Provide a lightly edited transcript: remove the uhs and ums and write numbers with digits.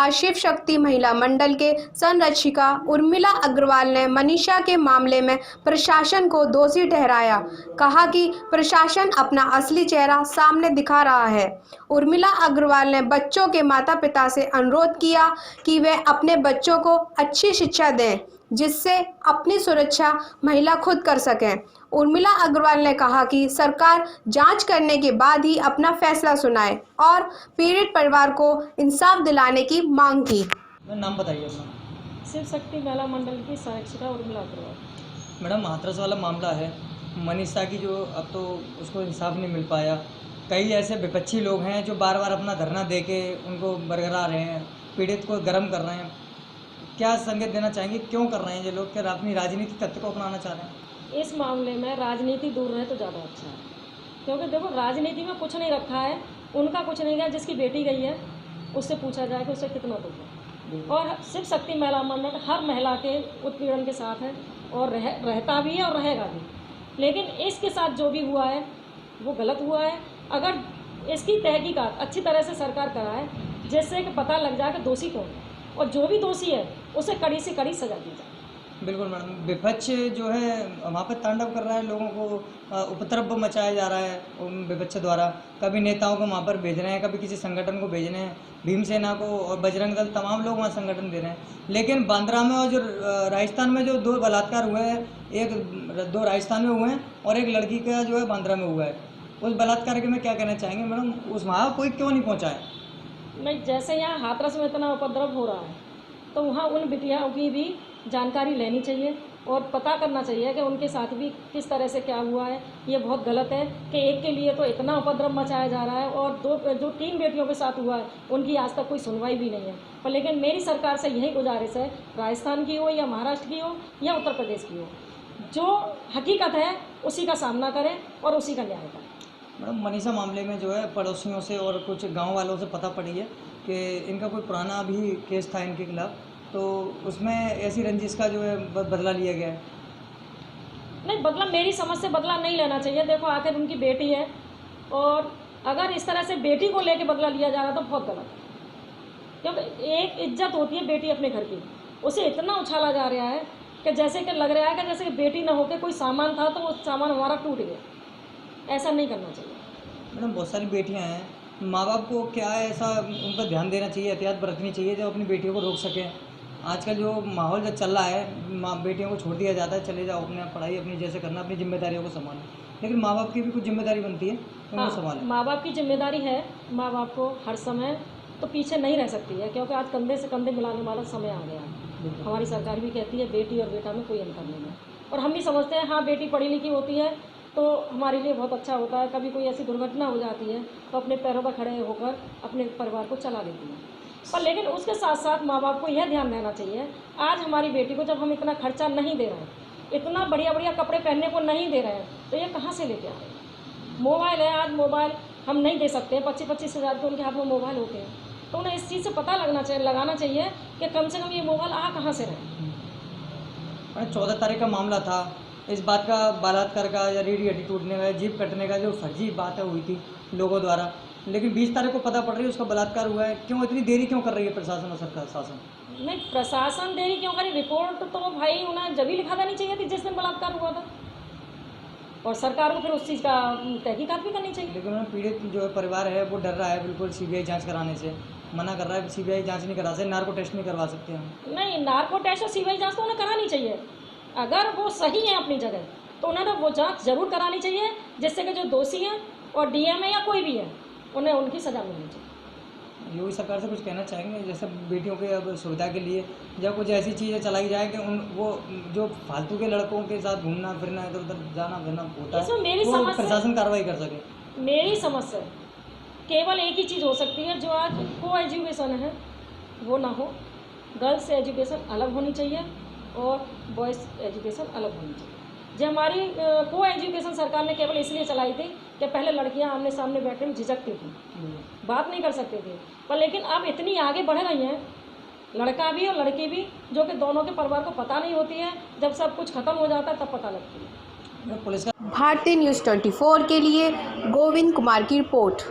आज शिव शक्ति महिला मंडल के संरक्षिका उर्मिला अग्रवाल ने मनीषा के मामले में प्रशासन को दोषी ठहराया। कहा कि प्रशासन अपना असली चेहरा सामने दिखा रहा है। उर्मिला अग्रवाल ने बच्चों के माता पिता से अनुरोध किया कि वे अपने बच्चों को अच्छी शिक्षा दें, जिससे अपनी सुरक्षा महिला खुद कर सकें। उर्मिला अग्रवाल ने कहा कि सरकार जांच करने के बाद ही अपना फैसला सुनाए और पीड़ित परिवार को इंसाफ दिलाने की मांग की। नाम बताइए अपना। शिव शक्ति महिला मंडल की संरक्षिका उर्मिला अग्रवाल। मैडम, हाथरस वाला मामला है मनीषा की, जो अब तो उसको इंसाफ नहीं मिल पाया। कई ऐसे विपक्षी लोग हैं जो बार बार अपना धरना दे के उनको बरकरार रहे हैं, पीड़ित को गर्म कर रहे हैं। क्या संकेत देना चाहेंगे, क्यों कर रहे हैं ये लोग? क्या अपनी राजनीतिक तत्व को अपनाना चाह रहे हैं? इस मामले में राजनीति दूर रहे तो ज़्यादा अच्छा है, क्योंकि देखो राजनीति में कुछ नहीं रखा है, उनका कुछ नहीं गया। जिसकी बेटी गई है उससे पूछा जाए कि उससे कितना दुख है। और शिव शक्ति महिला मंडल हर महिला के उत्पीड़न के साथ है और रहता भी है और रहेगा भी। लेकिन इसके साथ जो भी हुआ है वो गलत हुआ है। अगर इसकी तहकीकात अच्छी तरह से सरकार कराए, जिससे कि पता लग जाए कि दोषी कौन है, और जो भी दोषी है उसे कड़ी से कड़ी सजा दी जाए। बिल्कुल मैडम, विपक्ष जो है वहाँ पर तांडव कर रहा है, लोगों को उपद्रव मचाया जा रहा है उन विपक्ष द्वारा। कभी नेताओं को वहाँ पर भेज रहे हैं, कभी किसी संगठन को भेज रहे हैं, भीमसेना को और बजरंग दल, तमाम लोग वहाँ संगठन दे रहे हैं। लेकिन बांद्रा में और जो राजस्थान में जो 2 बलात्कार हुए हैं, 2 राजस्थान में हुए हैं और एक लड़की का जो है बांद्रा में हुआ है, उस बलात्कार के में क्या कहना चाहेंगे मैडम? उस वहाँ कोई क्यों नहीं पहुँचा है? नहीं, जैसे यहाँ हाथरस में इतना उपद्रव हो रहा है तो वहाँ उन बिटियाओं की भी जानकारी लेनी चाहिए और पता करना चाहिए कि उनके साथ भी किस तरह से क्या हुआ है। ये बहुत गलत है कि एक के लिए तो इतना उपद्रव मचाया जा रहा है और जो 3 बेटियों के साथ हुआ है उनकी आज तक कोई सुनवाई भी नहीं है। पर लेकिन मेरी सरकार से यही गुजारिश है, राजस्थान की हो या महाराष्ट्र की हो या उत्तर प्रदेश की हो, जो हकीकत है उसी का सामना करें और उसी का न्याय करें। मैडम, मनीषा मामले में जो है पड़ोसियों से और कुछ गांव वालों से पता पड़ी है कि इनका कोई पुराना भी केस था इनके खिलाफ, तो उसमें ऐसी रंजिश का जो है बदला लिया गया है। नहीं, बदला मेरी समझ से बदला नहीं लेना चाहिए। देखो आखिर उनकी बेटी है और अगर इस तरह से बेटी को लेके बदला लिया जा रहा तो बहुत गलत है, क्योंकि एक इज्जत होती है बेटी अपने घर की, उसे इतना उछाला जा रहा है कि जैसे कि लग रहा है कि जैसे कि बेटी ना होकर कोई सामान था तो वो सामान हमारा टूट गया। ऐसा नहीं करना चाहिए। मैडम, बहुत सारी बेटियां हैं, माँ बाप को क्या है ऐसा उन पर ध्यान देना चाहिए, एहतियात बरतनी चाहिए जो अपनी बेटियों को रोक सकें। आजकल जो माहौल जो चल रहा है, माँ बेटियों को छोड़ दिया जाता है, चले जाओ अपने पढ़ाई अपनी जैसे करना, अपनी जिम्मेदारियों को संभालें। लेकिन माँ बाप की भी कुछ जिम्मेदारी बनती है, उनको संभालें। माँ बाप की जिम्मेदारी है, माँ बाप को हर समय तो पीछे नहीं रह सकती है, क्योंकि आज कंधे से कंधे मिलाने वाला समय आ गया है। हमारी सरकार भी कहती है बेटी और बेटा में कोई अंतर नहीं है, और हम भी समझते हैं हाँ बेटी पढ़ी लिखी होती है तो हमारे लिए बहुत अच्छा होता है। कभी कोई ऐसी दुर्घटना हो जाती है तो अपने पैरों पर खड़े होकर अपने परिवार को चला लेती है। पर लेकिन उसके साथ साथ माँ बाप को यह ध्यान रहना चाहिए, आज हमारी बेटी को जब हम इतना खर्चा नहीं दे रहे हैं, इतना बढ़िया बढ़िया कपड़े पहनने को नहीं दे रहे हैं, तो ये कहाँ से लेके आ रहे हैं? मोबाइल है, आज मोबाइल हम नहीं दे सकते, 25-25 हज़ार के उनके हाथ में मोबाइल होते हैं, तो उन्हें इस चीज़ से पता लगाना चाहिए कि कम से कम ये मोबाइल कहाँ से रहे। 14 तारीख का मामला था, इस बात का बलात्कार का या रीढ़ की हड्डी टूटने का, जीभ कटने का जो फर्जी बात है हुई थी लोगों द्वारा, लेकिन 20 तारीख को पता पड़ रही है उसका बलात्कार हुआ है। क्यों इतनी देरी क्यों कर रही है प्रशासन और सरकार शासन? नहीं, प्रशासन देरी क्यों करी? रिपोर्ट तो भाई उन्हें जब ही लिखा देनी चाहिए थी जिस दिन बलात्कार हुआ था, और सरकार को फिर उस चीज़ का तहकीकात भी करनी चाहिए। लेकिन उन्हें पीड़ित जो है परिवार है वो डर रहा है, बिल्कुल सीबीआई जांच कराने से मना कर रहा है। सीबीआई जांच नहीं करा सकते, नार्को टेस्ट नहीं करवा सकते हम। नहीं, नार्को टेस्ट और सीबीआई जांच तो उन्हें करानी चाहिए। अगर वो सही है अपनी जगह तो उन्हें वो जांच जरूर करानी चाहिए, जिससे कि जो दोषी हैं और डीएम है या कोई भी है उन्हें उनकी सजा मिलनी चाहिए। योगी सरकार से कुछ कहना चाहेंगे, जैसे बेटियों के अब सुविधा के लिए जब कुछ ऐसी चीज़ें चलाई जाए कि वो जो फालतू के लड़कों के साथ घूमना फिरना, इधर उधर जाना फिरना होता है, वो प्रशासन कार्रवाई कर सके। मेरी समझ से केवल एक ही चीज़ हो सकती है, जो आज को एजुकेशन है वो ना हो, गर्ल्स एजुकेशन अलग होनी चाहिए और बॉयज़ एजुकेशन अलग होनी चाहिए। जो हमारी को एजुकेशन सरकार ने केवल इसलिए चलाई थी कि पहले लड़कियां आमने सामने बैठने में झिझकती थी, बात नहीं कर सकती थी, पर लेकिन अब इतनी आगे बढ़ गई हैं, लड़का भी और लड़की भी, जो कि दोनों के परिवार को पता नहीं होती है, जब सब कुछ खत्म हो जाता है तब पता लगती है। भारतीय न्यूज़ 24 के लिए गोविंद कुमार की रिपोर्ट।